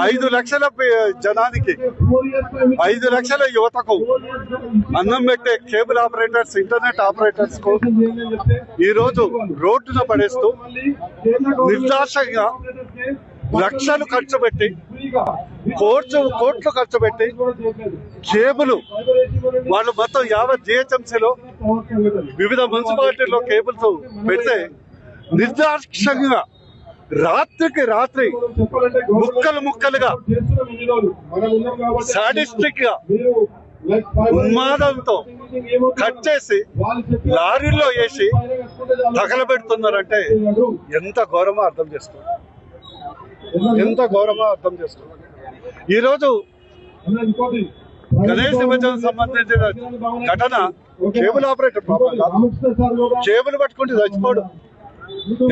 5 లక్షల జనానికి 5 లక్షల యువతకు అన్నం పెట్టే కేబుల్ ఆపరేటర్స్, ఇంటర్నెట్ ఆపరేటర్స్ కు ఈరోజు రోడ్డున పడేస్తూ నిర్దాక్షంగా లక్షలు ఖర్చు పెట్టి కోట్లు ఖర్చు పెట్టి కేబుల్ వాళ్ళు మొత్తం యావత్ జిహెచ్ఎంసీలో వివిధ మున్సిపాలిటీల్లో కేబుల్స్ పెడితే నిర్దాక్షంగా రాత్రికి రాత్రి ముక్కలుగా సాడిస్టిక్ గా ఉన్మాదంతో కట్ చేసి లారీల్లో వేసి తగలబెడుతున్నారంటే ఎంత ఘోరమో అర్థం చేసుకోండి. ఈరోజు గణేష్ నిమజ్జనం సంబంధించిన ఘటన కేబుల్ ఆపరేటర్ ప్రాబ్లం కాదు. కేబుల్ పట్టుకుంటే చచ్చిపోవడం,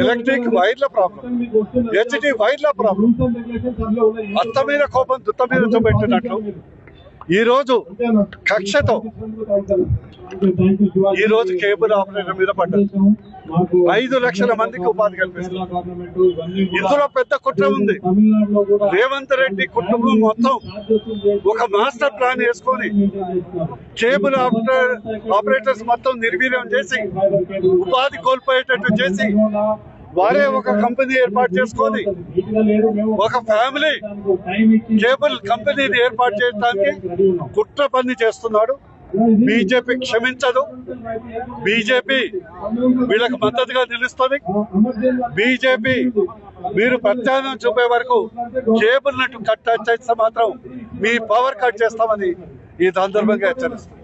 ఎలక్ట్రిక్ వైర్ల ప్రాబ్లం, హెచ్డి వైర్ల ప్రాబ్లం. అత్త మీద కోపం దుత్త మీద చూపెట్టినట్లు ఈరోజు కక్షతో ఈరోజు కేబుల్ ఆపరేటర్ మీద పడ్డారు. 5 లక్షల మందికి ఉపాధి కల్పిస్తారు. ఇందులో పెద్ద కుట్ర ఉంది. రేవంత్ రెడ్డి కుటుంబం మొత్తం ఒక మాస్టర్ ప్లాన్ వేసుకొని కేబుల్ ఆపరేటర్స్ మొత్తం నిర్వీర్యం చేసి ఉపాధి కోల్పోయేటట్టు చేసి వారే ఒక కంపెనీ ఏర్పాటు చేసుకొని ఒక ఫ్యామిలీ కేబుల్ కంపెనీని ఏర్పాటు చేయడానికి కుట్ర పని చేస్తున్నాడు. బీజేపీ క్షమించదు. బీజేపీ వీళ్ళకి మద్దతుగా నిలుస్తుంది. బీజేపీ మీరు ప్రత్యామ్నాయం చూపే వరకు కేబుల్ నట్టు కట్ చేస్తే మాత్రం మీ పవర్ కట్ చేస్తామని ఈ సందర్భంగా హెచ్చరిస్తాం.